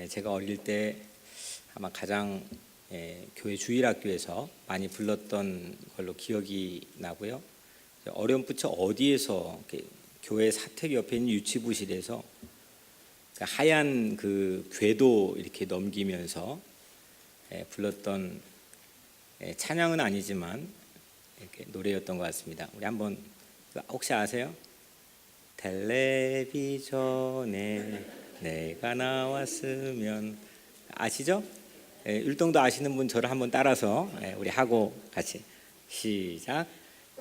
제가 어릴 때 아마 가장 교회 주일학교에서 많이 불렀던 걸로 기억이 나고요. 어렴풋이 어디에서 교회 사택 옆에 있는 유치부실에서 하얀 그 궤도 이렇게 넘기면서 불렀던 찬양은 아니지만 이렇게 노래였던 것 같습니다. 우리 한번 혹시 아세요? 텔레비전에 내가 나왔으면 아시죠? 율동도 아시는 분 저를 한번 따라서 우리 하고 같이 시작.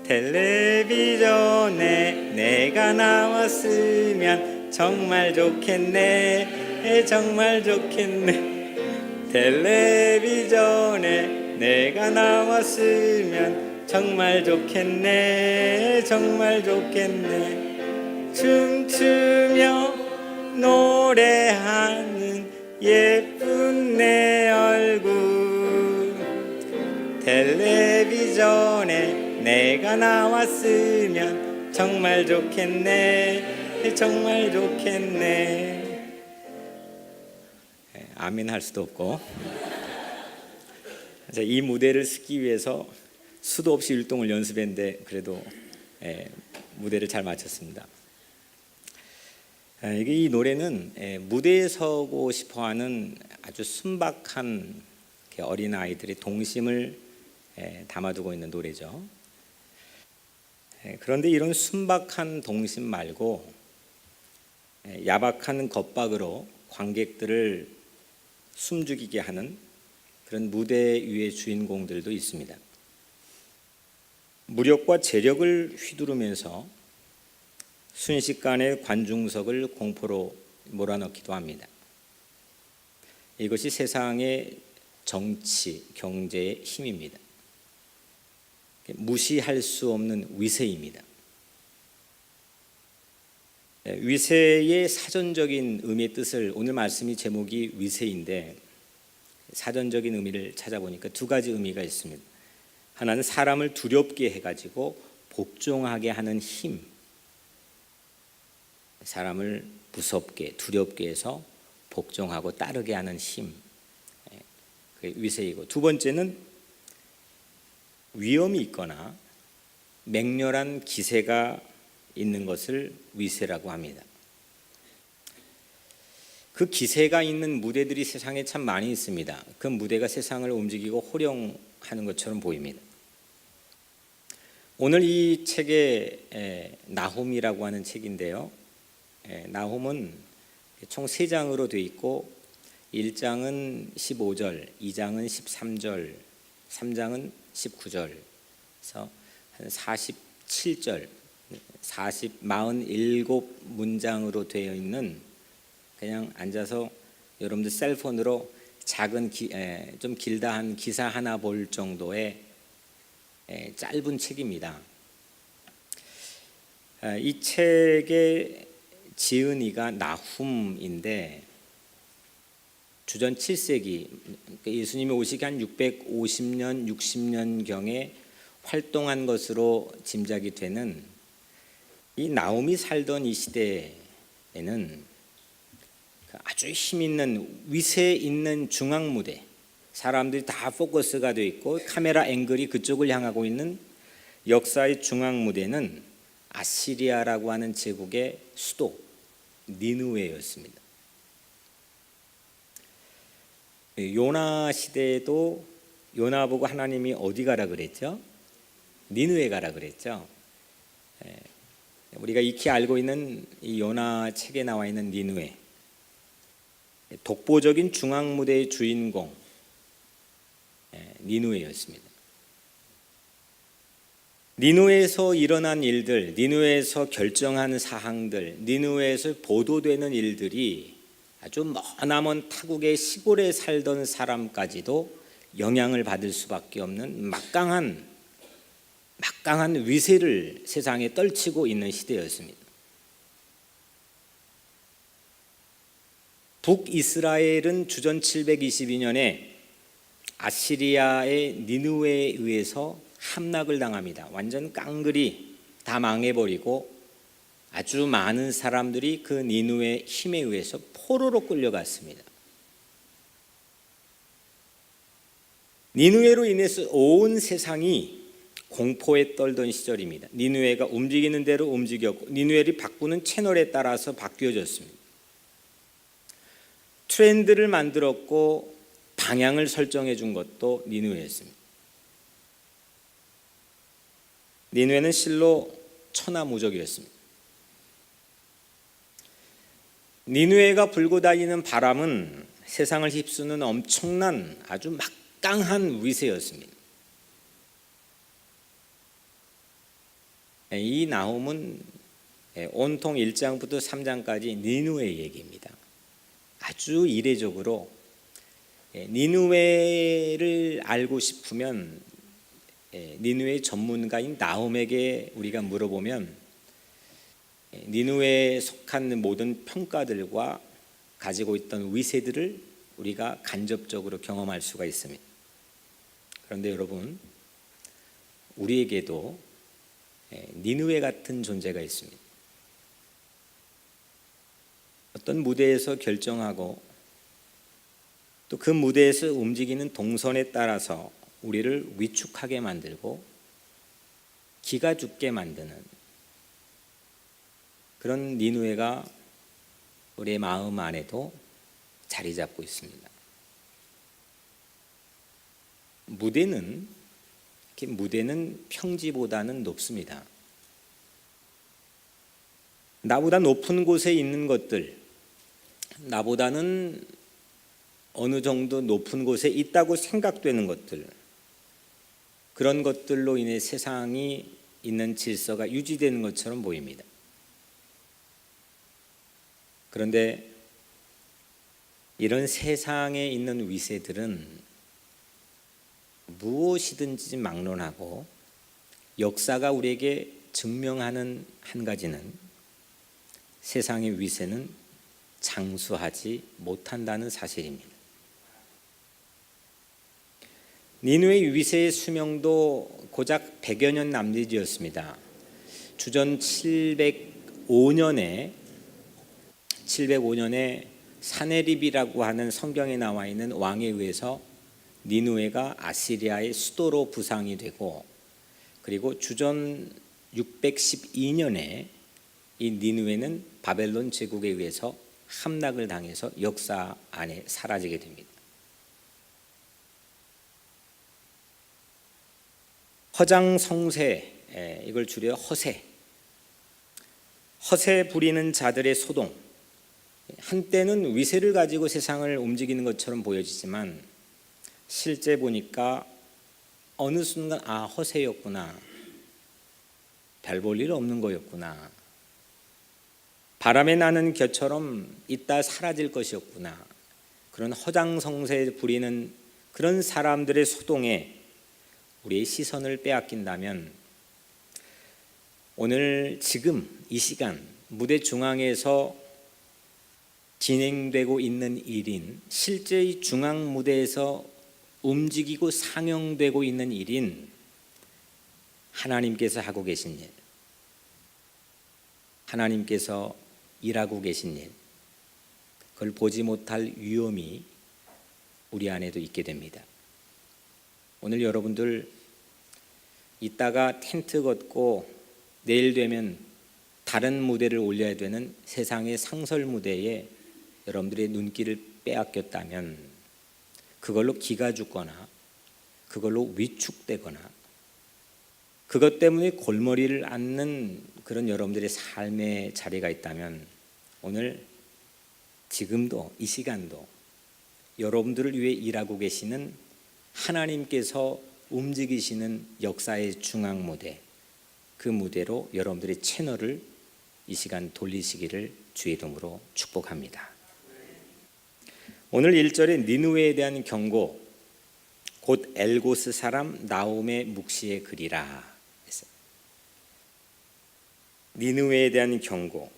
텔레비전에 내가 나왔으면 정말 좋겠네, 정말 좋겠네. 텔레비전에 내가 나왔으면 정말 좋겠네, 정말 좋겠네. 춤추며 노래하는 예쁜 내 얼굴. 텔레비전에 내가 나왔으면 정말 좋겠네, 정말 좋겠네. 아멘 할 수도 없고. 이 무대를 쓰기 위해서 수도 없이 율동을 연습했는데 그래도 무대를 잘 마쳤습니다. 이 노래는 무대에 서고 싶어하는 아주 순박한 어린 아이들의 동심을 담아두고 있는 노래죠. 그런데 이런 순박한 동심 말고 야박한 겉박으로 관객들을 숨죽이게 하는 그런 무대 위의 주인공들도 있습니다. 무력과 재력을 휘두르면서 순식간에 관중석을 공포로 몰아넣기도 합니다. 이것이 세상의 정치, 경제의 힘입니다. 무시할 수 없는 위세입니다. 위세의 사전적인 의미의 뜻을, 오늘 말씀이 제목이 위세인데 사전적인 의미를 찾아보니까 두 가지 의미가 있습니다. 하나는 사람을 두렵게 해가지고 복종하게 하는 힘, 사람을 무섭게 두렵게 해서 복종하고 따르게 하는 힘, 그게 위세이고, 두 번째는 위험이 있거나 맹렬한 기세가 있는 것을 위세라고 합니다. 그 기세가 있는 무대들이 세상에 참 많이 있습니다. 그 무대가 세상을 움직이고 호령하는 것처럼 보입니다. 오늘 이 책의 나훔이라고 하는 책인데요, 나훔은 총 3장으로 되어 있고 1장은 15절, 2장은 13절, 3장은 19절, 그래서 한 47절, 47문장으로 되어 있는, 그냥 앉아서 여러분들 셀폰으로 작은 좀 길다 한 기사 하나 볼 정도의 짧은 책입니다. 이 책의 지은이가 나훔인데 주전 7세기, 예수님이 오시기 한 650년, 60년경에 활동한 것으로 짐작이 되는 이 나훔이 살던 이 시대에는 아주 힘 있는 위세 있는 중앙 무대, 사람들이 다 포커스가 되어 있고 카메라 앵글이 그쪽을 향하고 있는 역사의 중앙 무대는 아시리아라고 하는 제국의 수도 니느웨였습니다. 요나 시대에도 요나 보고 하나님이 어디 가라 그랬죠? 니느웨 가라 그랬죠. 우리가 익히 알고 있는 이 요나 책에 나와 있는 니느웨, 독보적인 중앙 무대의 주인공 니느웨였습니다. 니느웨에서 일어난 일들, 니느웨에서 결정한 사항들, 니느웨에서 보도되는 일들이 아주 머나먼 타국의 시골에 살던 사람까지도 영향을 받을 수밖에 없는 막강한 위세를 세상에 떨치고 있는 시대였습니다. 북이스라엘은 주전 722년에 아시리아의 니느웨에 의해서 함락을 당합니다. 완전 깡그리 다 망해버리고 아주 많은 사람들이 그 니느웨 힘에 의해서 포로로 끌려갔습니다. 니느웨로 인해서 온 세상이 공포에 떨던 시절입니다. 니느웨가 움직이는 대로 움직였고 니느웨를 바꾸는 채널에 따라서 바뀌어졌습니다. 트렌드를 만들었고 방향을 설정해 준 것도 니느웨였습니다. 니느웨는 실로 천하무적이었습니다. 니느웨가 불고 다니는 바람은 세상을 휩쓰는 엄청난 아주 막강한 위세였습니다. 이 나훔은 온통 1장부터 3장까지 니느웨 얘기입니다. 아주 이례적으로 니느웨를 알고 싶으면 니느웨 전문가인 나훔에게 우리가 물어보면 니느웨에 속한 모든 평가들과 가지고 있던 위세들을 우리가 간접적으로 경험할 수가 있습니다. 그런데 여러분, 우리에게도 니느웨 같은 존재가 있습니다. 어떤 무대에서 결정하고 또 그 무대에서 움직이는 동선에 따라서 우리를 위축하게 만들고 기가 죽게 만드는 그런 니느웨가 우리의 마음 안에도 자리 잡고 있습니다. 무대는 평지보다는 높습니다. 나보다 높은 곳에 있는 것들, 나보다는 어느 정도 높은 곳에 있다고 생각되는 것들, 그런 것들로 인해 세상이 있는 질서가 유지되는 것처럼 보입니다. 그런데 이런 세상에 있는 위세들은 무엇이든지 막론하고 역사가 우리에게 증명하는 한 가지는 세상의 위세는 장수하지 못한다는 사실입니다. 니느웨의 위세의 수명도 고작 100여 년 남짓이었습니다. 주전 705년에 사네립이라고 하는 성경에 나와 있는 왕에 의해서 니느웨가 아시리아의 수도로 부상이 되고, 그리고 주전 612년에 이 니느웨는 바벨론 제국에 의해서 함락을 당해서 역사 안에 사라지게 됩니다. 허장성세, 이걸 줄여 허세 부리는 자들의 소동, 한때는 위세를 가지고 세상을 움직이는 것처럼 보여지지만 실제 보니까 어느 순간 허세였구나, 별 볼 일 없는 거였구나, 바람에 나는 겨처럼 있다 사라질 것이었구나, 그런 허장성세 부리는 그런 사람들의 소동에 우리의 시선을 빼앗긴다면 오늘 지금 이 시간 무대 중앙에서 진행되고 있는 일인, 실제 이 중앙 무대에서 움직이고 상영되고 있는 일인 하나님께서 하고 계신 일, 하나님께서 일하고 계신 일, 그걸 보지 못할 위험이 우리 안에도 있게 됩니다. 오늘 여러분들 이따가 텐트 걷고 내일 되면 다른 무대를 올려야 되는 세상의 상설 무대에 여러분들의 눈길을 빼앗겼다면 그걸로 기가 죽거나 그걸로 위축되거나 그것 때문에 골머리를 앓는 그런 여러분들의 삶의 자리가 있다면 오늘 지금도 이 시간도 여러분들을 위해 일하고 계시는 하나님께서 움직이시는 역사의 중앙 무대, 그 무대로 여러분들의 채널을 이 시간 돌리시기를 주의 이름으로 축복합니다. 오늘 1절에 니느웨에 대한 경고, 곧 엘고스 사람 나훔의 묵시의 글이라 했어요. 니느웨에 대한 경고,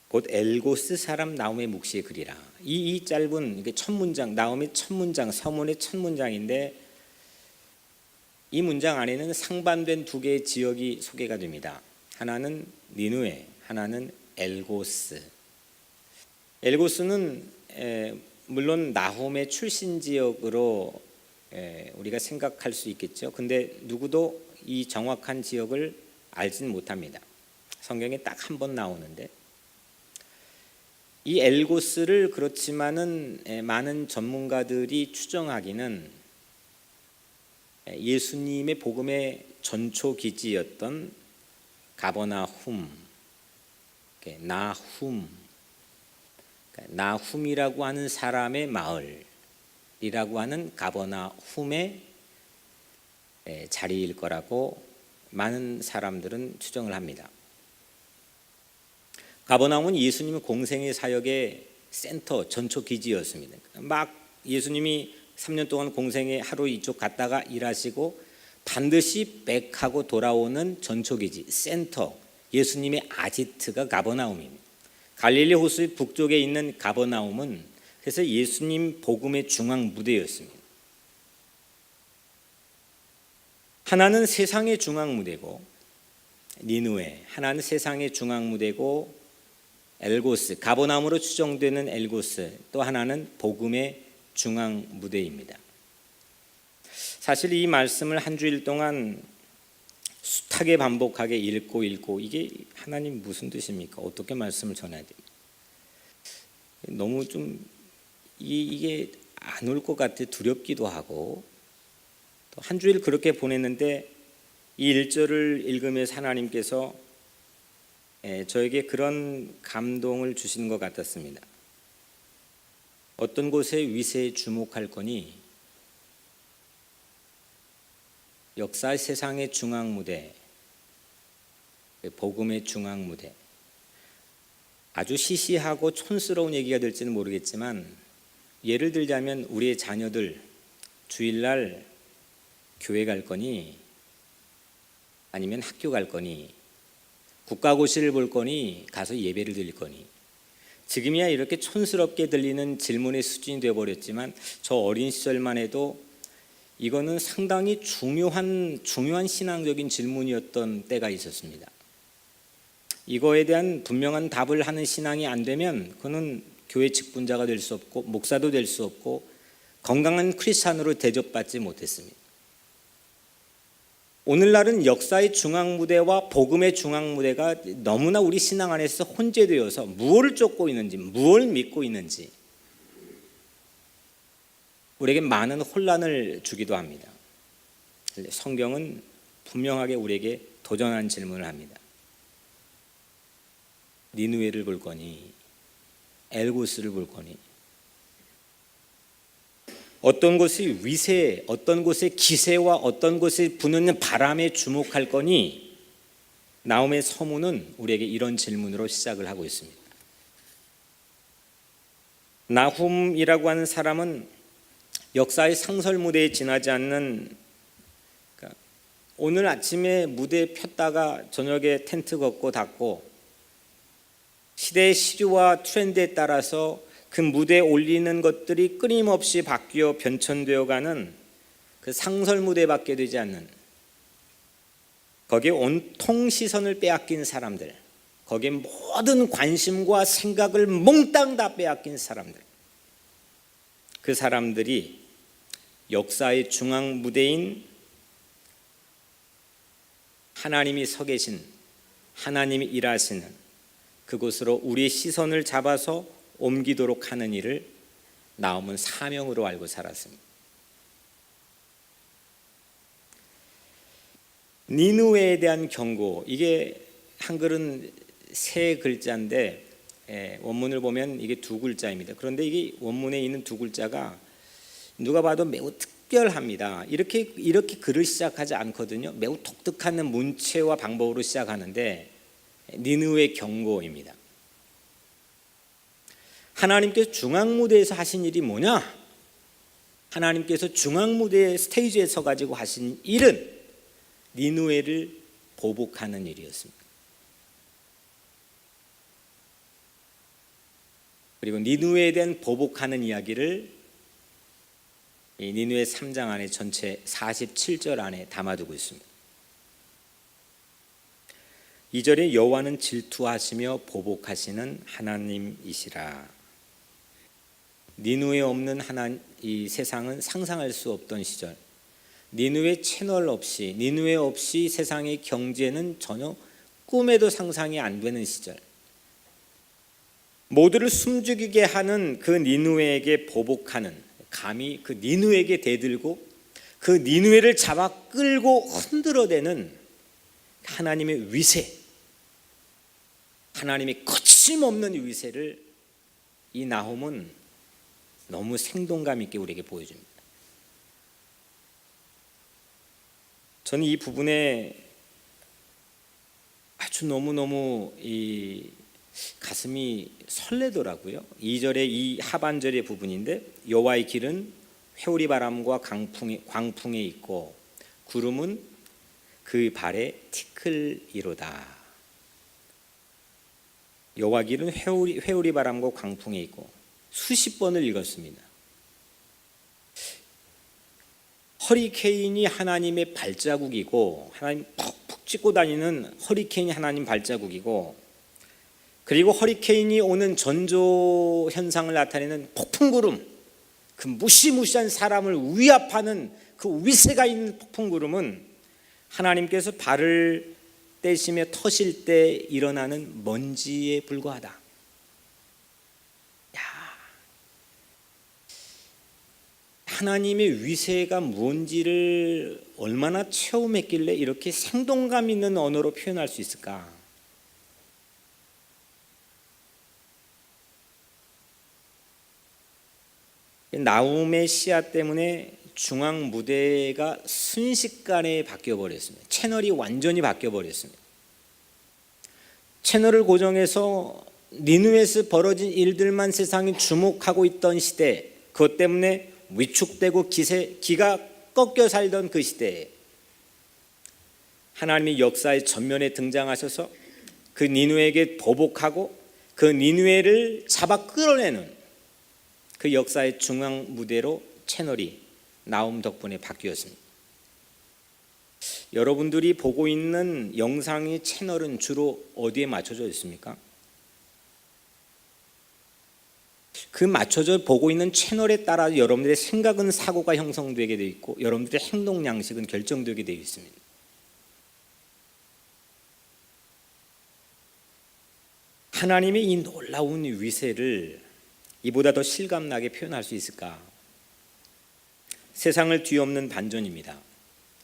곧 엘고스 사람 나훔의 묵시의 글이라. 이 짧은 이게 첫 문장, 나훔의 첫 문장, 서문의 첫 문장인데 이 문장 안에는 상반된 두 개의 지역이 소개가 됩니다. 하나는 니느웨, 하나는 엘고스. 엘고스는 물론 나훔의 출신 지역으로 우리가 생각할 수 있겠죠. 근데 누구도 이 정확한 지역을 알지는 못합니다. 성경에 딱 한 번 나오는데 이 엘고스를 그렇지만은 많은 전문가들이 추정하기는 예수님의 복음의 전초 기지였던 가버나훔, 나훔이라고 하는 사람의 마을이라고 하는 가버나훔의 자리일 거라고 많은 사람들은 추정을 합니다. 가버나움은 예수님의 공생의 사역의 센터, 전초 기지였습니다. 막 예수님이 3년 동안 공생에 하루 이쪽 갔다가 일하시고 반드시 백하고 돌아오는 전초 기지, 센터, 예수님의 아지트가 가버나움입니다. 갈릴리 호수의 북쪽에 있는 가버나움은 그래서 예수님 복음의 중앙 무대였습니다. 하나는 세상의 중앙 무대고 니느웨, 하나는 세상의 중앙 무대고 엘고스, 가버나움으로 추정되는 엘고스, 또 하나는 복음의 중앙 무대입니다. 사실 이 말씀을 한 주일 동안 숱하게 반복하게 읽고 이게 하나님 무슨 뜻입니까? 어떻게 말씀을 전해야 됩니까? 너무 좀 이게 안 올 것 같아 두렵기도 하고 또 한 주일 그렇게 보냈는데 이 1절을 읽으면서 하나님께서 저에게 그런 감동을 주시는 것 같았습니다. 어떤 곳의 위세에 주목할 거니 역사의 세상의 중앙 무대, 복음의 중앙 무대. 아주 시시하고 촌스러운 얘기가 될지는 모르겠지만 예를 들자면 우리의 자녀들 주일날 교회 갈 거니 아니면 학교 갈 거니 국가고시를 볼 거니 가서 예배를 드릴 거니 지금이야 이렇게 촌스럽게 들리는 질문의 수준이 되어버렸지만 저 어린 시절만 해도 이거는 상당히 중요한 신앙적인 질문이었던 때가 있었습니다. 이거에 대한 분명한 답을 하는 신앙이 안 되면 그는 교회 직분자가 될 수 없고 목사도 될 수 없고 건강한 크리스찬으로 대접받지 못했습니다. 오늘날은 역사의 중앙무대와 복음의 중앙무대가 너무나 우리 신앙 안에서 혼재되어서 무엇을 쫓고 있는지 무엇을 믿고 있는지 우리에게 많은 혼란을 주기도 합니다. 성경은 분명하게 우리에게 도전하는 질문을 합니다. 니느웨를 볼 거니 엘고스를 볼 거니 어떤 곳의 위세, 어떤 곳의 기세와 어떤 곳에 부는 바람에 주목할 거니 나홈의 서문은 우리에게 이런 질문으로 시작을 하고 있습니다. 나훔이라고 하는 사람은 역사의 상설 무대에 지나지 않는 오늘 아침에 무대 폈다가 저녁에 텐트 걷고 닫고 시대의 시류와 트렌드에 따라서 그 무대에 올리는 것들이 끊임없이 바뀌어 변천되어 가는 그 상설 무대밖에 되지 않는 거기에 온통 시선을 빼앗긴 사람들, 거기에 모든 관심과 생각을 몽땅 다 빼앗긴 사람들, 그 사람들이 역사의 중앙 무대인 하나님이 서 계신 하나님이 일하시는 그곳으로 우리의 시선을 잡아서 옮기도록 하는 일을 나홈은 사명으로 알고 살았습니다. 니느웨에 대한 경고, 이게 한글은 세 글자인데 원문을 보면 이게 두 글자입니다. 그런데 이게 원문에 있는 두 글자가 누가 봐도 매우 특별합니다. 이렇게 글을 시작하지 않거든요. 매우 독특한 문체와 방법으로 시작하는데 니느웨 경고입니다. 하나님께서 중앙무대에서 하신 일이 뭐냐? 하나님께서 중앙무대 스테이지에 서가지고 하신 일은 니느웨를 보복하는 일이었습니다. 그리고 니느웨에 대한 보복하는 이야기를 이 니느웨 3장 안에 전체 47절 안에 담아두고 있습니다. 2절에 여호와는 질투하시며 보복하시는 하나님이시라. 니누에 없는 이 세상은 상상할 수 없던 시절, 니누에 채널 없이, 니누에 없이 세상의 경제는 전혀 꿈에도 상상이 안 되는 시절, 모두를 숨죽이게 하는 그 니누에게 보복하는, 감히 그 니누에게 대들고 그 니누에를 잡아 끌고 흔들어대는 하나님의 위세, 하나님의 거침없는 위세를 이 나훔은 너무 생동감 있게 우리에게 보여줍니다. 저는 이 부분에 아주 너무너무 이 가슴이 설레더라고요. 2절의 이 하반절의 부분인데, 여호와의 길은 회오리 바람과 광풍에 있고 구름은 그 발에 티끌이로다. 여호와 길은 회오리 바람과 광풍에 있고, 수십 번을 읽었습니다. 허리케인이 하나님의 발자국이고, 하나님 푹푹 찍고 다니는 허리케인이 하나님 발자국이고, 그리고 허리케인이 오는 전조 현상을 나타내는 폭풍구름, 그 무시무시한 사람을 위압하는 그 위세가 있는 폭풍구름은 하나님께서 발을 떼시며 터실 때 일어나는 먼지에 불과하다. 하나님의 위세가 무언지를 얼마나 체험했길래 이렇게 생동감 있는 언어로 표현할 수 있을까? 나훔의 씨앗 때문에 중앙 무대가 순식간에 바뀌어버렸습니다. 채널이 완전히 바뀌어버렸습니다. 채널을 고정해서 니누에서 벌어진 일들만 세상이 주목하고 있던 시대, 그것 때문에 위축되고 기가 꺾여 살던 그 시대에 하나님이 역사의 전면에 등장하셔서 그 니누에게 보복하고 그 니누에를 잡아 끌어내는 그 역사의 중앙 무대로 채널이 나훔 덕분에 바뀌었습니다. 여러분들이 보고 있는 영상의 채널은 주로 어디에 맞춰져 있습니까? 그 맞춰져 보고 있는 채널에 따라 여러분들의 생각은 사고가 형성되게 되어 있고, 여러분들의 행동 양식은 결정되게 되어 있습니다. 하나님의 이 놀라운 위세를 이보다 더 실감나게 표현할 수 있을까? 세상을 뒤엎는 반전입니다.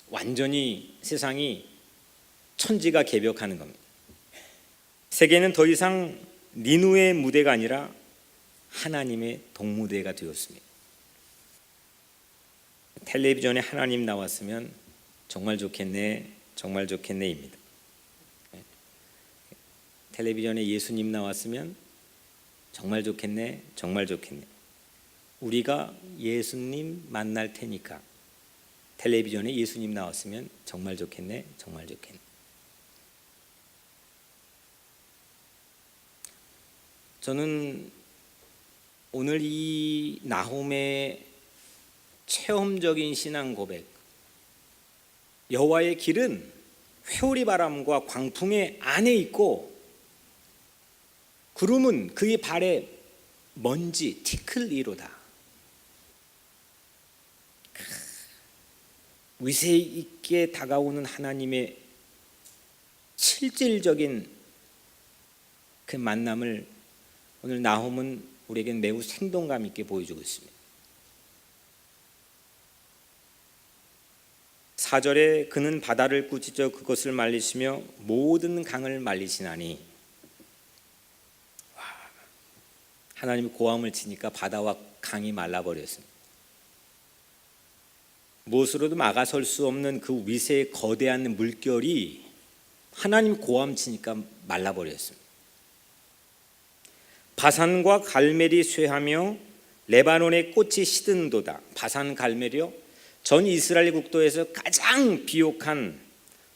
완전히 세상이 천지가 개벽하는 겁니다. 세계는 더 이상 니누의 무대가 아니라 하나님의 동무대가 되었습니다. 텔레비전에 하나님 나왔으면 정말 좋겠네, 정말 좋겠네입니다. 텔레비전에 예수님 나왔으면 정말 좋겠네, 정말 좋겠네. 우리가 예수님 만날 테니까 텔레비전에 예수님 나왔으면 정말 좋겠네, 정말 좋겠네. 저는 오늘 이 나훔의 체험적인 신앙 고백, 여호와의 길은 회오리 바람과 광풍의 안에 있고 구름은 그의 발에 먼지, 티끌이로다. 위세 있게 다가오는 하나님의 실질적인 그 만남을 오늘 나훔은 우리에겐 매우 생동감 있게 보여주고 있습니다. 4절에 그는 바다를 꾸짖어 그것을 말리시며 모든 강을 말리시나니, 하나님이 고함을 치니까 바다와 강이 말라버렸습니다. 무엇으로도 막아설 수 없는 그 위세의 거대한 물결이 하나님 고함 치니까 말라버렸습니다. 바산과 갈멜이 쇠하며 레바논의 꽃이 시든도다. 바산 갈멜이요, 전 이스라엘 국도에서 가장 비옥한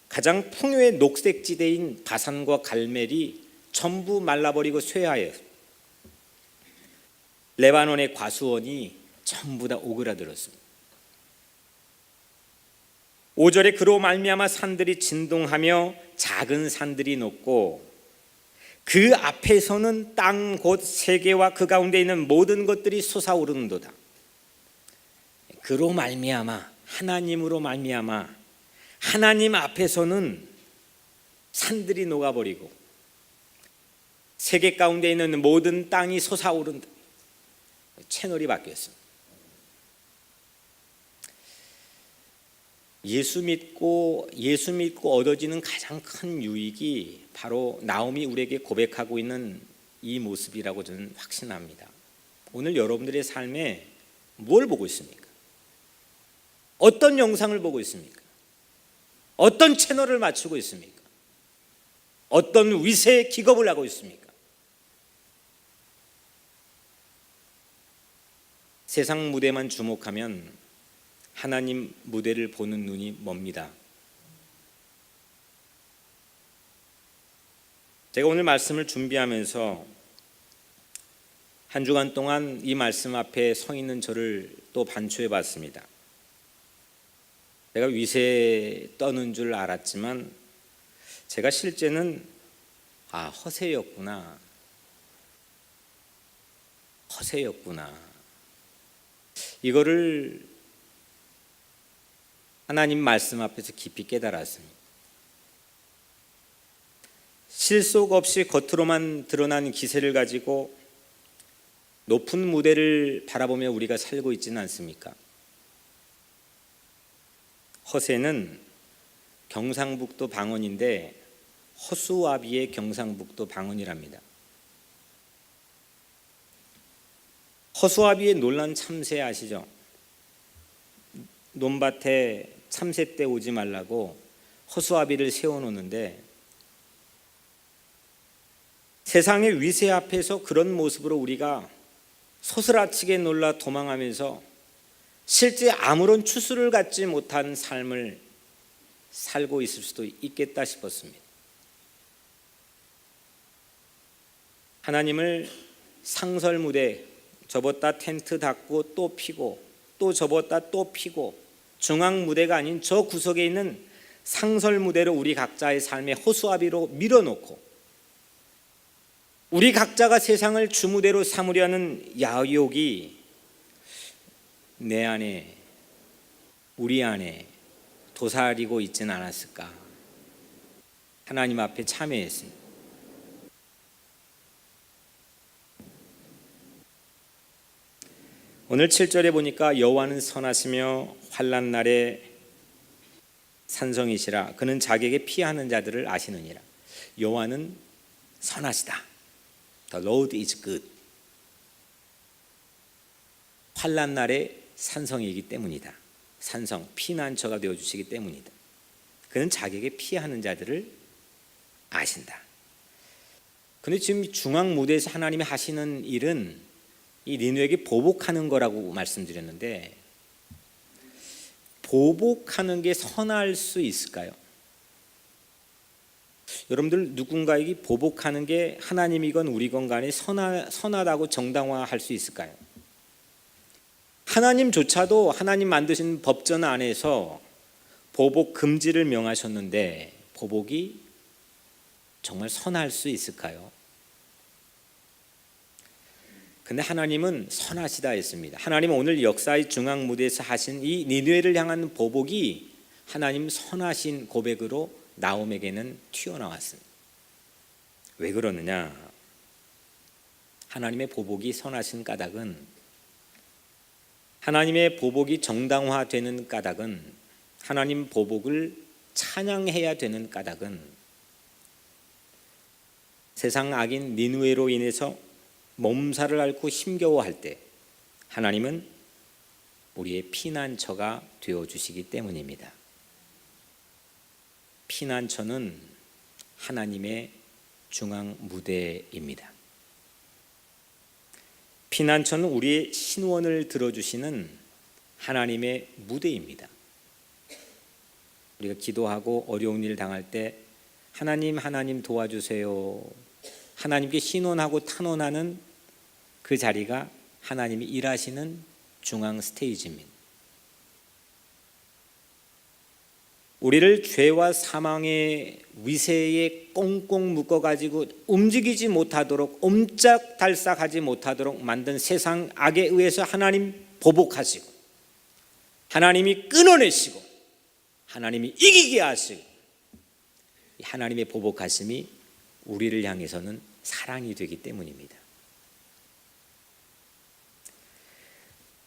가장 풍요의 녹색지대인 바산과 갈멜이 전부 말라버리고 쇠하여 레바논의 과수원이 전부 다 오그라들었습니다. 5절에 그로 말미암아 산들이 진동하며 작은 산들이 녹고 그 앞에서는 땅 곧 세계와 그 가운데 있는 모든 것들이 솟아오르는도다. 그로 말미암아, 하나님으로 말미암아 하나님 앞에서는 산들이 녹아버리고 세계 가운데 있는 모든 땅이 솟아오른다. 채널이 바뀌었습니다. 예수 믿고 얻어지는 가장 큰 유익이 바로 나옴이 우리에게 고백하고 있는 이 모습이라고 저는 확신합니다. 오늘 여러분들의 삶에 뭘 보고 있습니까? 어떤 영상을 보고 있습니까? 어떤 채널을 맞추고 있습니까? 어떤 위세의 기겁을 하고 있습니까? 세상 무대만 주목하면 하나님 무대를 보는 눈이 멉니다. 제가 오늘 말씀을 준비하면서 한 주간 동안 이 말씀 앞에 서 있는 저를 또 반추해 봤습니다. 제가 위세 떠는 줄 알았지만 제가 실제는 허세였구나. 이거를 하나님 말씀 앞에서 깊이 깨달았습니다. 실속 없이 겉으로만 드러난 기세를 가지고 높은 무대를 바라보며 우리가 살고 있지는 않습니까? 허세는 경상북도 방언인데 허수아비의 경상북도 방언이랍니다. 허수아비의 논란 참새 아시죠? 논밭에 참새떼 오지 말라고 허수아비를 세워놓는데 세상의 위세 앞에서 그런 모습으로 우리가 소스라치게 놀라 도망하면서 실제 아무런 추수를 갖지 못한 삶을 살고 있을 수도 있겠다 싶었습니다. 하나님을 상설 무대, 접었다 텐트 닫고 또 피고 또 접었다 또 피고 중앙 무대가 아닌 저 구석에 있는 상설 무대로 우리 각자의 삶의 호수아비로 밀어놓고 우리 각자가 세상을 주무대로 삼으려는 야욕이 내 안에, 우리 안에 도사리고 있지는 않았을까? 하나님 앞에 참회했습니다. 오늘 7절에 보니까 여호와는 선하시며 환난 날에 산성이시라. 그는 자기에게 피하는 자들을 아시느니라. 여호와는 선하시다. The Lord is good. 환난 날에 산성이기 때문이다. 산성, 피난처가 되어주시기 때문이다. 그는 자기에게 피하는 자들을 아신다. 그런데 지금 중앙 무대에서 하나님이 하시는 일은 이 니느웨에게 보복하는 거라고 말씀드렸는데 보복하는 게 선할 수 있을까요? 여러분들 누군가에게 보복하는 게 하나님이건 우리건 간에 선하다고 정당화할 수 있을까요? 하나님조차도 하나님 만드신 법전 안에서 보복 금지를 명하셨는데 보복이 정말 선할 수 있을까요? 근데 하나님은 선하시다 했습니다. 하나님은 오늘 역사의 중앙 무대에서 하신 이 니느웨를 향한 보복이 하나님 선하신 고백으로 나옴에게는 튀어나왔습니다. 왜 그러느냐? 하나님의 보복이 선하신 까닭은, 하나님의 보복이 정당화되는 까닭은, 하나님 보복을 찬양해야 되는 까닭은 세상 악인 니느웨로 인해서 몸살을 앓고 힘겨워할 때 하나님은 우리의 피난처가 되어주시기 때문입니다. 피난처는 하나님의 중앙 무대입니다. 피난처는 우리의 신원을 들어주시는 하나님의 무대입니다. 우리가 기도하고 어려운 일 당할 때 하나님 도와주세요. 하나님께 신원하고 탄원하는 그 자리가 하나님이 일하시는 중앙 스테이지입니다. 우리를 죄와 사망의 위세에 꽁꽁 묶어가지고 움직이지 못하도록, 옴짝달싹하지 못하도록 만든 세상 악에 의해서 하나님 보복하시고, 하나님이 끊어내시고, 하나님이 이기게 하시고, 하나님의 보복하심이 우리를 향해서는 사랑이 되기 때문입니다.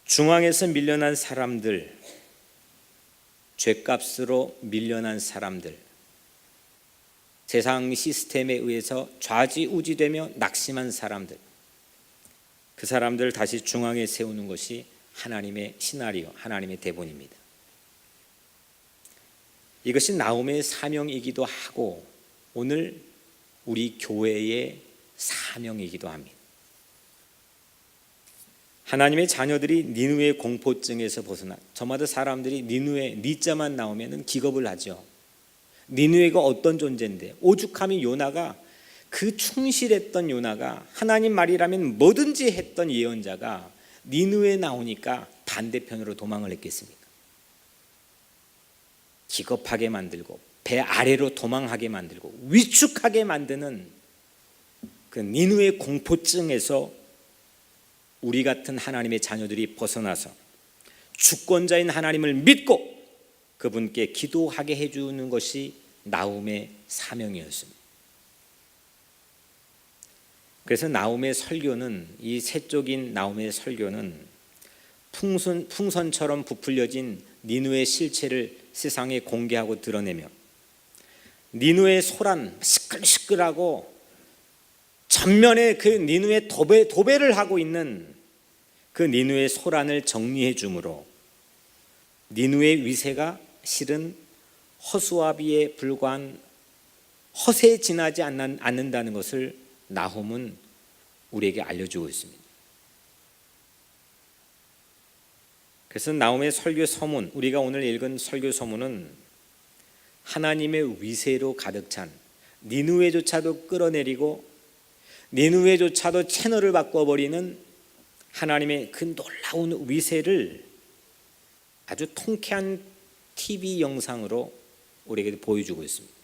중앙에서 밀려난 사람들, 죄값으로 밀려난 사람들, 세상 시스템에 의해서 좌지우지되며 낙심한 사람들, 그 사람들을 다시 중앙에 세우는 것이 하나님의 시나리오, 하나님의 대본입니다. 이것이 나홈의 사명이기도 하고 오늘 우리 교회의 사명이기도 합니다. 하나님의 자녀들이 니느웨의 공포증에서 벗어나, 저마다 사람들이 니느웨 니자만 나오면 기겁을 하죠. 니느웨가 어떤 존재인데, 오죽하면 요나가, 그 충실했던 요나가, 하나님 말이라면 뭐든지 했던 예언자가 니느웨 나오니까 반대편으로 도망을 했겠습니까? 기겁하게 만들고 배 아래로 도망하게 만들고 위축하게 만드는 그 니느웨 공포증에서 우리 같은 하나님의 자녀들이 벗어나서 주권자인 하나님을 믿고 그분께 기도하게 해주는 것이 나홈의 사명이었습니다. 그래서 나홈의 설교는, 이 세쪽인 나홈의 설교는 풍선처럼 부풀려진 니느웨의 실체를 세상에 공개하고 드러내며, 니느웨의 소란, 시끌시끌하고 전면에 그 니느웨 도배를 하고 있는 그 니느웨 소란을 정리해 주므로 니느웨 위세가 실은 허수아비에 불과한 허세에 지나지 않는다는 것을 나홈은 우리에게 알려주고 있습니다. 그래서 나홈의 설교 서문, 우리가 오늘 읽은 설교 서문은 하나님의 위세로 가득 찬, 니느웨조차도 끌어내리고 니느웨조차도 채널을 바꿔버리는 하나님의 그 놀라운 위세를 아주 통쾌한 TV 영상으로 우리에게 보여주고 있습니다.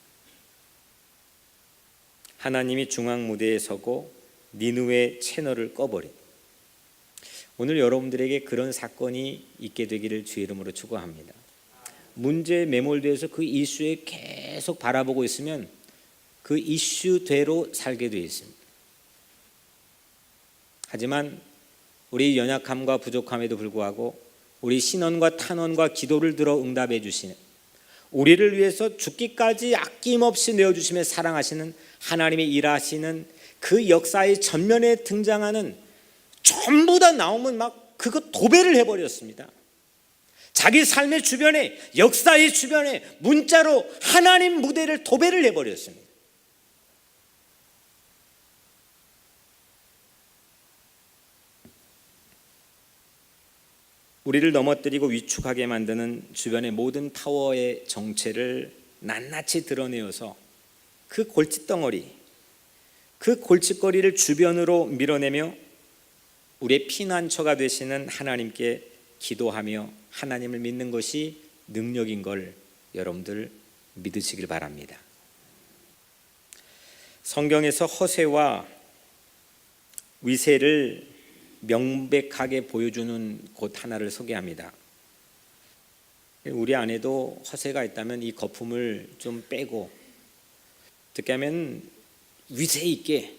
하나님이 중앙 무대에 서고 니느웨 채널을 꺼버린, 오늘 여러분들에게 그런 사건이 있게 되기를 주의 이름으로 축원합니다. 문제에 매몰되어서 그 이슈에 계속 바라보고 있으면 그 이슈대로 살게 되어 있습니다. 하지만 우리 연약함과 부족함에도 불구하고 우리 신원과 탄원과 기도를 들어 응답해 주시는, 우리를 위해서 죽기까지 아낌없이 내어주시며 사랑하시는 하나님의 일하시는 그 역사의 전면에 등장하는, 전부 다 나오면 막 그거 도배를 해버렸습니다. 자기 삶의 주변에, 역사의 주변에 문자로 하나님 무대를 도배를 해버렸습니다. 우리를 넘어뜨리고 위축하게 만드는 주변의 모든 파워의 정체를 낱낱이 드러내어서 그 골칫덩어리, 그 골칫거리를 주변으로 밀어내며 우리의 피난처가 되시는 하나님께 기도하며 하나님을 믿는 것이 능력인 걸 여러분들 믿으시길 바랍니다. 성경에서 허세와 위세를 명백하게 보여주는 곳 하나를 소개합니다. 우리 안에도 허세가 있다면 이 거품을 좀 빼고, 어떻게 하면 위세 있게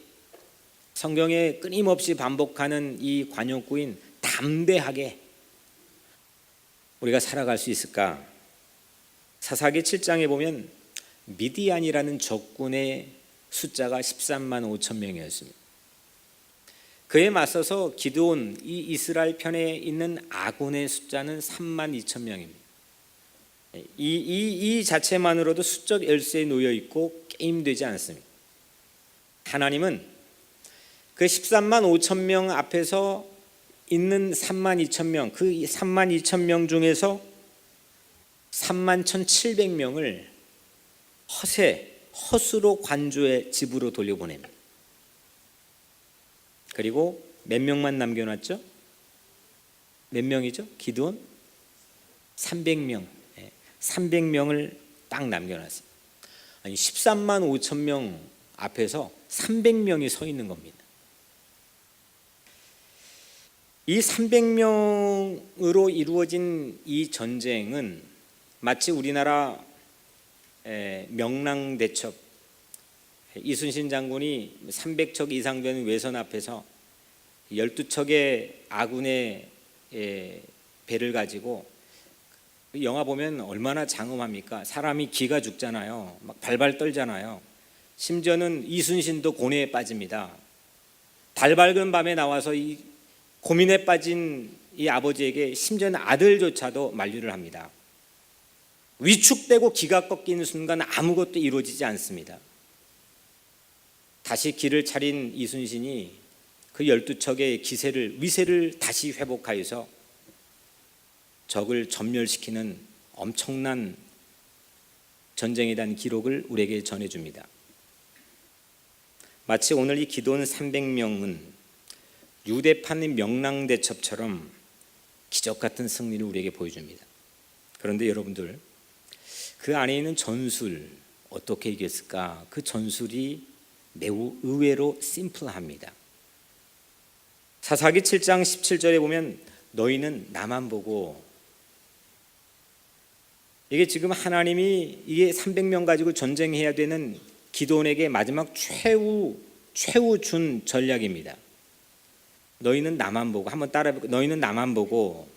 성경에 끊임없이 반복하는 이 관용구인 담대하게 우리가 살아갈 수 있을까? 사사기 7장에 보면 미디안이라는 적군의 숫자가 13만 5천 명이었습니다. 그에 맞서서 기드온, 이 이스라엘 편에 있는 아군의 숫자는 3만 2천 명입니다. 이 자체만으로도 수적 열세에 놓여 있고 게임되지 않습니다. 하나님은 그 13만 5천 명 앞에서 있는 3만 2천 명, 그 3만 2천 명 중에서 3만 1,700명을 허수로 관조의 집으로 돌려보냅니다. 그리고 몇 명만 남겨놨죠? 몇 명이죠? 기드온? 300명. 300명을 딱 남겨놨어요. 아니 13만 5천 명 앞에서 300명이 서 있는 겁니다. 이 300명으로 이루어진 이 전쟁은 마치 우리나라 명랑대첩, 이순신 장군이 300척 이상 되는 외선 앞에서 12척의 아군의 배를 가지고, 영화 보면 얼마나 장엄합니까? 사람이 기가 죽잖아요. 막 발발 떨잖아요. 심지어는 이순신도 고뇌에 빠집니다. 달 밝은 밤에 나와서 이 고민에 빠진 이 아버지에게 심지어는 아들조차도 만류를 합니다. 위축되고 기가 꺾이는 순간 아무것도 이루어지지 않습니다. 다시 길을 차린 이순신이 그 12척의 위세를 다시 회복하여서 적을 전멸시키는 엄청난 전쟁에 대한 기록을 우리에게 전해줍니다. 마치 오늘 이 기도원 300명은 유대판 명랑대첩처럼 기적같은 승리를 우리에게 보여줍니다. 그런데 여러분들, 그 안에 있는 전술 어떻게 이겼을까? 그 전술이 매우 의외로 심플합니다. 사사기 7장 17절에 보면 너희는 나만 보고, 이게 지금 하나님이 이게 300명 가지고 전쟁해야 되는 기드온에게 마지막 최후 준 전략입니다. 너희는 나만 보고, 한번 따라해볼까요? 너희는 나만 보고,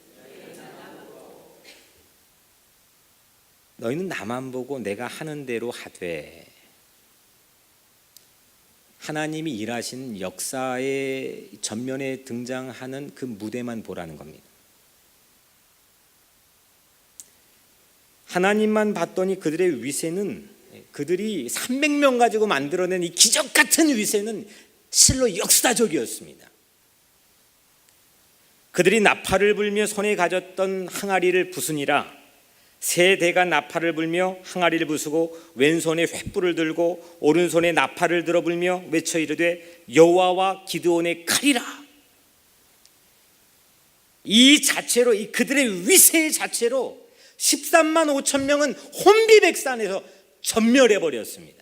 너희는 나만 보고 내가 하는 대로 하되. 하나님이 일하신 역사의 전면에 등장하는 그 무대만 보라는 겁니다. 하나님만 봤더니 그들의 위세는, 그들이 300명 가지고 만들어낸 이 기적 같은 위세는 실로 역사적이었습니다. 그들이 나팔을 불며 손에 가졌던 항아리를 부수니라. 세 대가 나팔을 불며 항아리를 부수고 왼손에 횃불을 들고 오른손에 나팔을 들어 불며 외쳐 이르되 여호와와 기드온의 칼이라. 이 자체로, 이 그들의 위세 자체로 13만 5천 명은 혼비백산에서 전멸해 버렸습니다.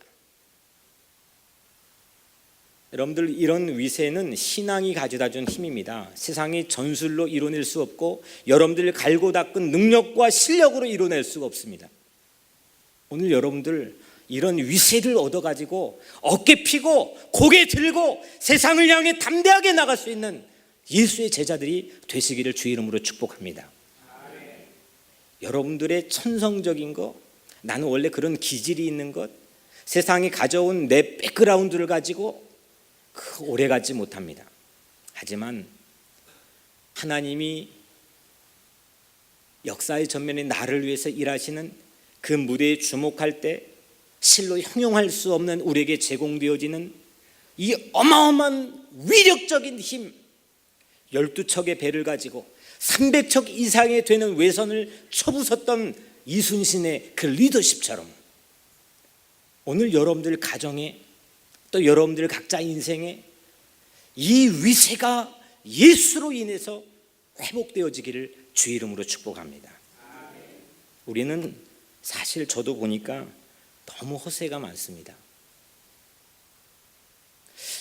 여러분들, 이런 위세는 신앙이 가져다 준 힘입니다. 세상이 전술로 이뤄낼 수 없고 여러분들 갈고 닦은 능력과 실력으로 이뤄낼 수가 없습니다. 오늘 여러분들 이런 위세를 얻어가지고 어깨 피고 고개 들고 세상을 향해 담대하게 나갈 수 있는 예수의 제자들이 되시기를 주의 이름으로 축복합니다. 여러분들의 천성적인 것, 나는 원래 그런 기질이 있는 것, 세상이 가져온 내 백그라운드를 가지고 오래 가지 못합니다. 하지만 하나님이 역사의 전면에 나를 위해서 일하시는 그 무대에 주목할 때 실로 형용할 수 없는 우리에게 제공되어지는 이 어마어마한 위력적인 힘, 12척의 배를 가지고 300척 이상이 되는 외선을 쳐부쉈던 이순신의 그 리더십처럼 오늘 여러분들 가정에, 또 여러분들 각자 인생에 이 위세가 예수로 인해서 회복되어지기를 주의 이름으로 축복합니다. 우리는 사실 저도 보니까 너무 허세가 많습니다.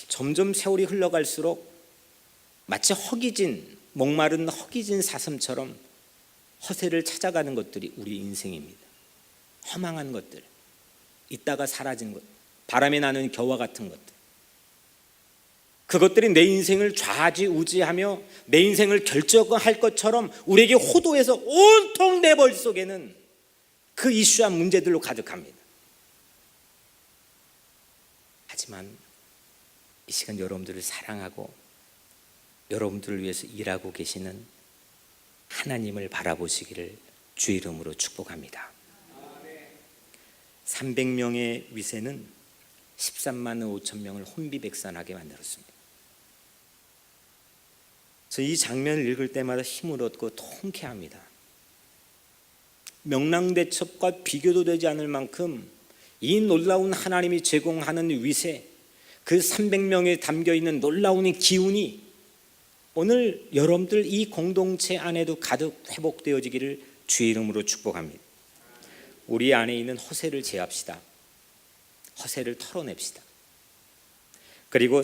점점 세월이 흘러갈수록 마치 목마른 허기진 사슴처럼 허세를 찾아가는 것들이 우리 인생입니다. 허망한 것들, 있다가 사라진 것, 바람에 나는 겨와 같은 것들, 그것들이 내 인생을 좌지우지하며 내 인생을 결정할 것처럼 우리에게 호도해서 온통 내 머릿속에는 그 이슈와 문제들로 가득합니다. 하지만 이 시간 여러분들을 사랑하고 여러분들을 위해서 일하고 계시는 하나님을 바라보시기를 주의 이름으로 축복합니다. 300명의 위세는 13만 5천 명을 혼비백산하게 만들었습니다. 저 이 장면을 읽을 때마다 힘을 얻고 통쾌합니다. 명랑대첩과 비교도 되지 않을 만큼 이 놀라운 하나님이 제공하는 위세, 그 300명에 담겨있는 놀라운 기운이 오늘 여러분들 이 공동체 안에도 가득 회복되어지기를 주의 이름으로 축복합니다. 우리 안에 있는 허세를 제합시다. 허세를 털어냅시다. 그리고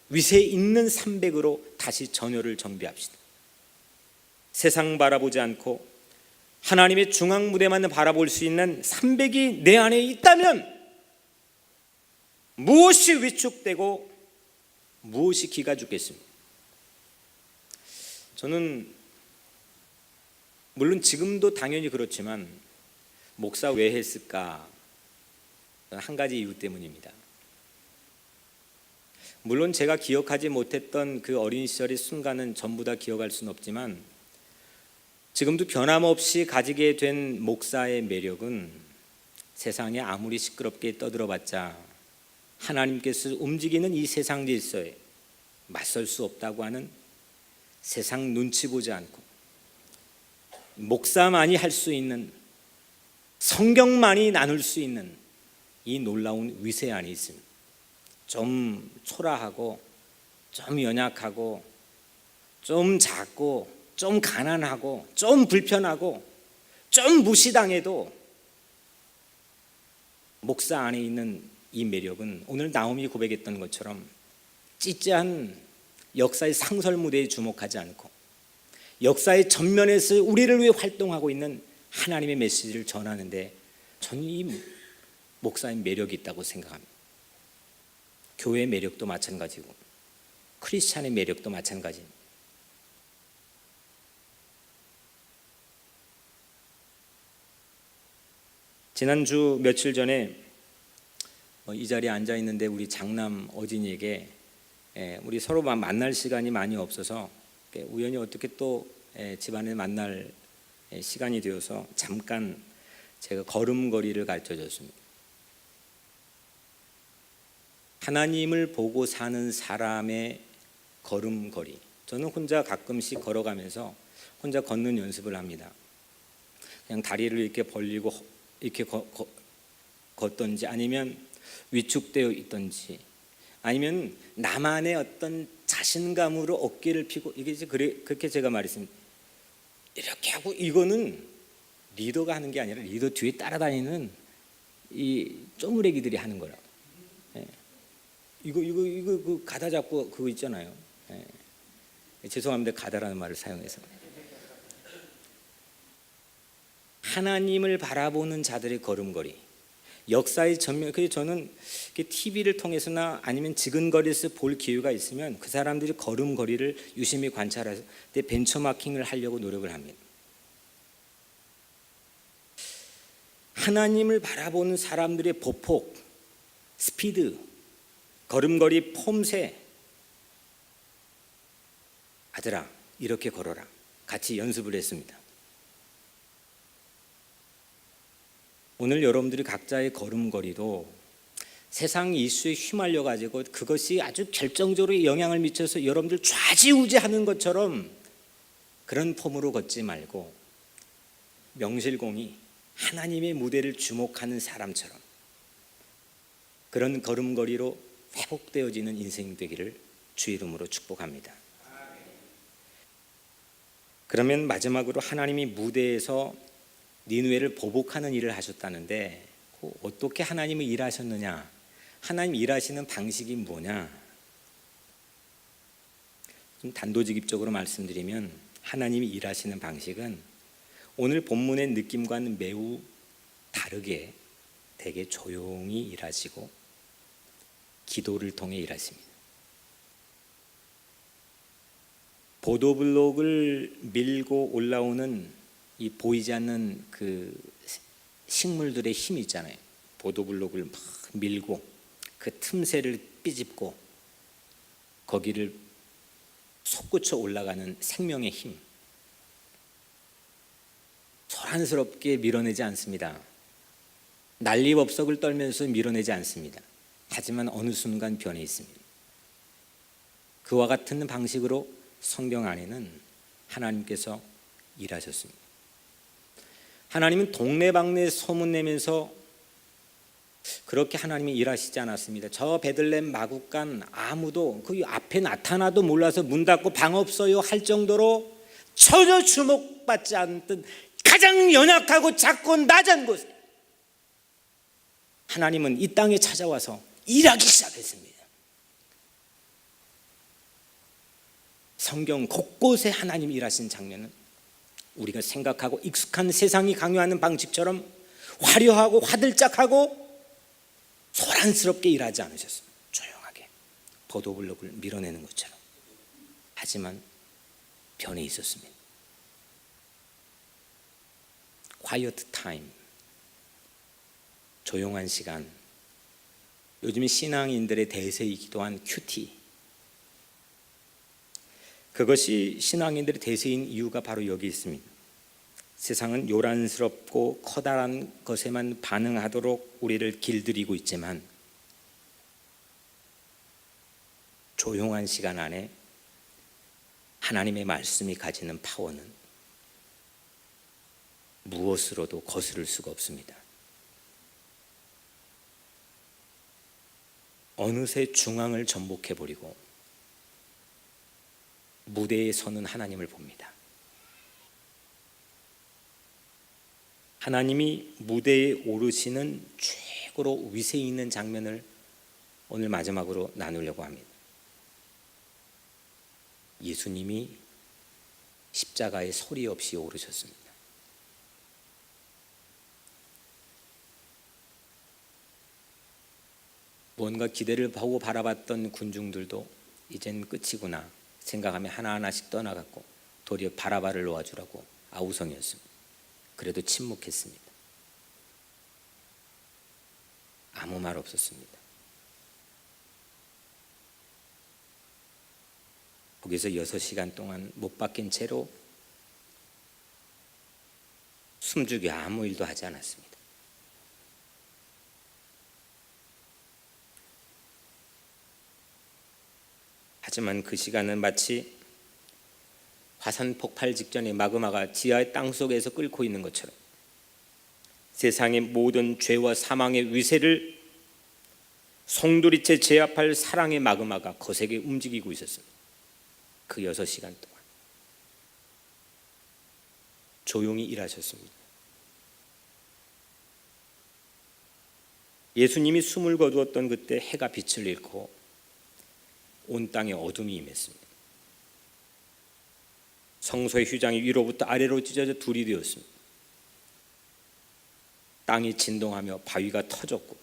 위세 있는 300으로 다시 전열을 정비합시다. 세상 바라보지 않고 하나님의 중앙 무대만 바라볼 수 있는 300이 내 안에 있다면 무엇이 위축되고 무엇이 기가 죽겠습니까? 저는 물론 지금도 당연히 그렇지만 목사 왜 했을까? 한 가지 이유 때문입니다. 물론 제가 기억하지 못했던 그 어린 시절의 순간은 전부 다 기억할 수는 없지만 지금도 변함없이 가지게 된 목사의 매력은 세상에 아무리 시끄럽게 떠들어봤자 하나님께서 움직이는 이 세상 질서에 맞설 수 없다고 하는 세상 눈치 보지 않고 목사만이 할 수 있는, 성경만이 나눌 수 있는 이 놀라운 위세 안에 있습니다. 좀 초라하고 좀 연약하고 좀 작고 좀 가난하고 좀 불편하고 좀 무시당해도 목사 안에 있는 이 매력은 오늘 나홈이 고백했던 것처럼 찌찌한 역사의 상설 무대에 주목하지 않고 역사의 전면에서 우리를 위해 활동하고 있는 하나님의 메시지를 전하는데 저는 이 목사의 매력이 있다고 생각합니다. 교회의 매력도 마찬가지고 크리스찬의 매력도 마찬가지입니다. 지난주 며칠 전에 이 자리에 앉아 있는데 우리 장남 어진이에게 우리 서로 만날 시간이 많이 없어서 우연히 어떻게 또 집안에 만날 시간이 되어서 잠깐 제가 걸음걸이를 가르쳐 줬습니다. 하나님을 보고 사는 사람의 걸음걸이. 저는 혼자 가끔씩 걸어가면서 혼자 걷는 연습을 합니다. 그냥 다리를 이렇게 벌리고 이렇게 걷던지 아니면 위축되어 있던지 아니면 나만의 어떤 자신감으로 어깨를 펴고 이게 이제 그렇게 제가 말했습니다. 이렇게 하고 이거는 리더가 하는 게 아니라 리더 뒤에 따라다니는 이 쪼무레기들이 하는 거라고. 이거 그 가다 잡고 그거 있잖아요. 죄송합니다. 가다라는 말을 사용해서. 하나님을 바라보는 자들의 걸음걸이, 역사의 전면. 그래서 저는 TV를 통해서나 아니면 지근거리에서 볼 기회가 있으면 그 사람들이 걸음걸이를 유심히 관찰해서 벤처마킹을 하려고 노력을 합니다. 하나님을 바라보는 사람들의 보폭, 스피드, 걸음걸이 폼새. 아들아, 이렇게 걸어라. 같이 연습을 했습니다. 오늘 여러분들이 각자의 걸음걸이도 세상 이슈에 휘말려 가지고 그것이 아주 결정적으로 영향을 미쳐서 여러분들 좌지우지하는 것처럼 그런 폼으로 걷지 말고 명실공히 하나님의 무대를 주목하는 사람처럼 그런 걸음걸이로 회복되어지는 인생 되기를 주 이름으로 축복합니다. 그러면 마지막으로 하나님이 무대에서 니느웨를 보복하는 일을 하셨다는데 어떻게 하나님이 일하셨느냐? 하나님 일하시는 방식이 뭐냐? 좀 단도직입적으로 말씀드리면 하나님이 일하시는 방식은 오늘 본문의 느낌과는 매우 다르게 되게 조용히 일하시고 기도를 통해 일하십니다. 보도블록을 밀고 올라오는 이 보이지 않는 그 식물들의 힘이 있잖아요. 보도블록을 막 밀고 그 틈새를 삐집고 거기를 솟구쳐 올라가는 생명의 힘. 소란스럽게 밀어내지 않습니다. 난리법석을 떨면서 밀어내지 않습니다. 하지만 어느 순간 변해 있습니다. 그와 같은 방식으로 성경 안에는 하나님께서 일하셨습니다. 하나님은 동네방네 소문내면서 그렇게 하나님이 일하시지 않았습니다. 저 베들레헴 마국간 아무도 그 앞에 나타나도 몰라서 문 닫고 방 없어요 할 정도로 전혀 주목받지 않던 가장 연약하고 작고 낮은 곳에 하나님은 이 땅에 찾아와서 일하기 시작했습니다. 성경 곳곳에 하나님이 일하신 장면은 우리가 생각하고 익숙한 세상이 강요하는 방식처럼 화려하고 화들짝하고 소란스럽게 일하지 않으셨습니다. 조용하게 보도블록을 밀어내는 것처럼. 하지만 변해 있었습니다. Quiet time, 조용한 시간. 요즘 신앙인들의 대세이기도 한 큐티. 그것이 신앙인들의 대세인 이유가 바로 여기 있습니다. 세상은 요란스럽고 커다란 것에만 반응하도록 우리를 길들이고 있지만 조용한 시간 안에 하나님의 말씀이 가지는 파워는 무엇으로도 거스를 수가 없습니다. 어느새 중앙을 전복해버리고 무대에 서는 하나님을 봅니다. 하나님이 무대에 오르시는 최고로 위세 있는 장면을 오늘 마지막으로 나누려고 합니다. 예수님이 십자가에 소리 없이 오르셨습니다. 뭔가 기대를 보고 바라봤던 군중들도 이젠 끝이구나 생각하며 하나하나씩 떠나갔고 도리어 바라바를 놓아주라고 아우성이었습니다. 그래도 침묵했습니다. 아무 말 없었습니다. 거기서 6시간 동안 못 박힌 채로 숨죽이 아무 일도 하지 않았습니다. 하지만 그 시간은 마치 화산 폭발 직전에 마그마가 지하의 땅속에서 끓고 있는 것처럼 세상의 모든 죄와 사망의 위세를 송두리째 제압할 사랑의 마그마가 거세게 움직이고 있었습니다. 그 6시간 동안 조용히 일하셨습니다. 예수님이 숨을 거두었던 그때 해가 빛을 잃고 온 땅에 어둠이 임했습니다. 성소의 휘장이 위로부터 아래로 찢어져 둘이 되었습니다. 땅이 진동하며 바위가 터졌고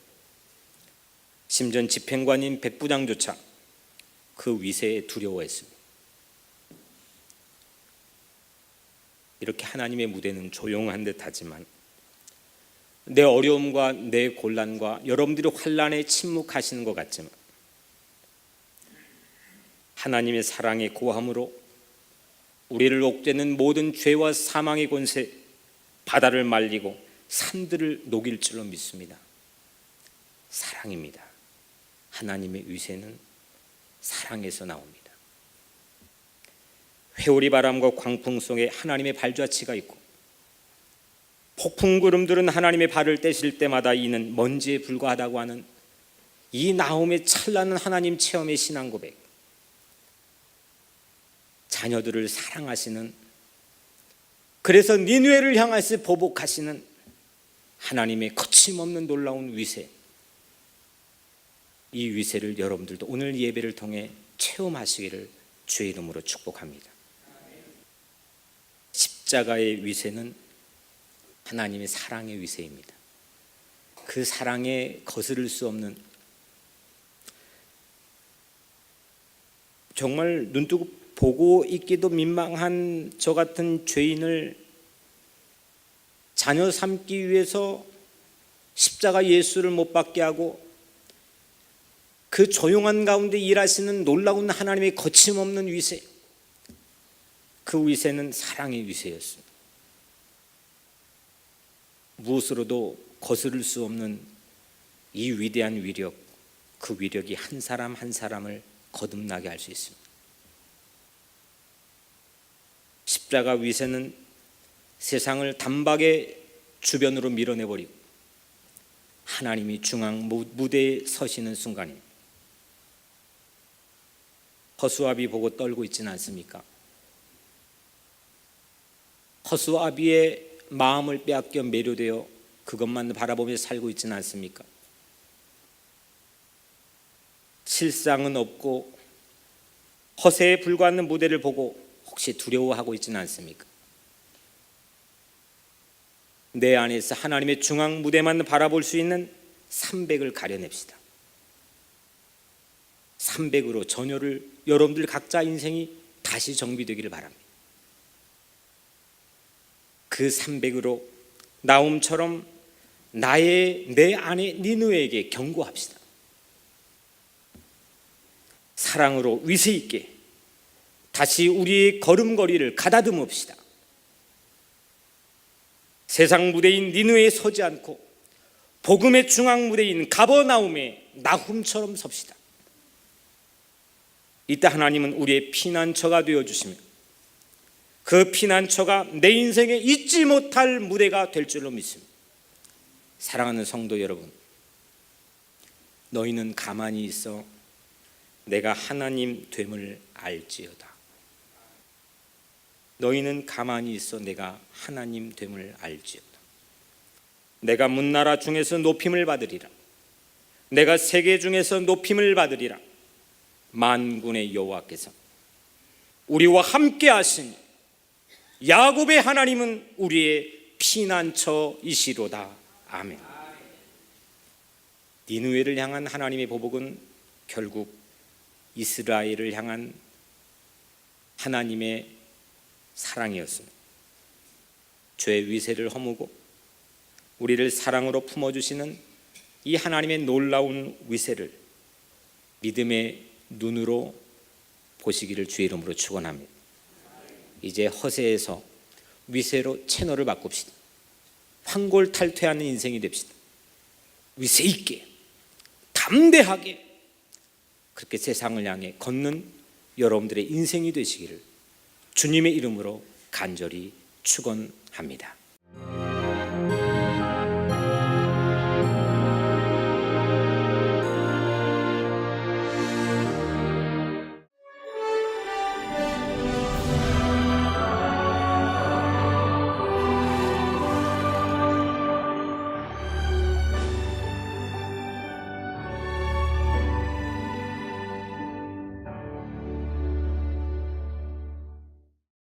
심지어 집행관인 백부장조차 그 위세에 두려워했습니다. 이렇게 하나님의 무대는 조용한 듯하지만 내 어려움과 내 곤란과 여러분들이 환난에 침묵하시는 것 같지만 하나님의 사랑의 고함으로 우리를 옥죄는 모든 죄와 사망의 권세, 바다를 말리고 산들을 녹일 줄로 믿습니다. 사랑입니다. 하나님의 위세는 사랑에서 나옵니다. 회오리 바람과 광풍 속에 하나님의 발자취가 있고 폭풍 구름들은 하나님의 발을 떼실 때마다 이는 먼지에 불과하다고 하는 이 나홈의 찬란한 하나님 체험의 신앙 고백. 자녀들을 사랑하시는, 그래서 니느웨를 향해서 보복하시는 하나님의 거침없는 놀라운 위세. 이 위세를 여러분들도 오늘 예배를 통해 체험하시기를 주의 이름으로 축복합니다. 십자가의 위세는 하나님의 사랑의 위세입니다. 그 사랑에 거스를 수 없는, 정말 눈뜨고 보고 있기도 민망한 저 같은 죄인을 자녀 삼기 위해서 십자가 예수를 못 받게 하고 그 조용한 가운데 일하시는 놀라운 하나님의 거침없는 위세, 그 위세는 사랑의 위세였습니다. 무엇으로도 거스를 수 없는 이 위대한 위력, 그 위력이 한 사람 한 사람을 거듭나게 할 수 있습니다. 십자가 위세는 세상을 단박에 주변으로 밀어내버리고 하나님이 중앙 무대에 서시는 순간입니다. 허수아비 보고 떨고 있지는 않습니까? 허수아비의 마음을 빼앗겨 매료되어 그것만 바라보며 살고 있지는 않습니까? 실상은 없고 허세에 불과한 무대를 보고 혹시 두려워하고 있지는 않습니까? 내 안에서 하나님의 중앙 무대만 바라볼 수 있는 300을 가려냅시다. 300으로 전열을 여러분들 각자 인생이 다시 정비되기를 바랍니다. 그 300으로 나움처럼 내 안에 니느웨에게 경고합시다. 사랑으로 위세 있게 다시 우리의 걸음걸이를 가다듬읍시다. 세상 무대인 니느웨에 서지 않고 복음의 중앙 무대인 가버나움의 나훔처럼 섭시다. 이때 하나님은 우리의 피난처가 되어주시며 그 피난처가 내 인생에 잊지 못할 무대가 될 줄로 믿습니다. 사랑하는 성도 여러분, 너희는 가만히 있어 내가 하나님 됨을 알지어다. 너희는 가만히 있어 내가 하나님 됨을 알지어다. 내가 문나라 중에서 높임을 받으리라. 내가 세계 중에서 높임을 받으리라. 만군의 여호와께서 우리와 함께 하시니 야곱의 하나님은 우리의 피난처이시로다. 아멘. 니느웨를 향한 하나님의 보복은 결국 이스라엘을 향한 하나님의 사랑이었습니다. 죄의 위세를 허무고 우리를 사랑으로 품어주시는 이 하나님의 놀라운 위세를 믿음의 눈으로 보시기를 주의 이름으로 축원합니다. 이제 허세에서 위세로 채널을 바꿉시다. 황골탈퇴하는 인생이 됩시다. 위세 있게 담대하게 그렇게 세상을 향해 걷는 여러분들의 인생이 되시기를 주님의 이름으로 간절히 축원합니다.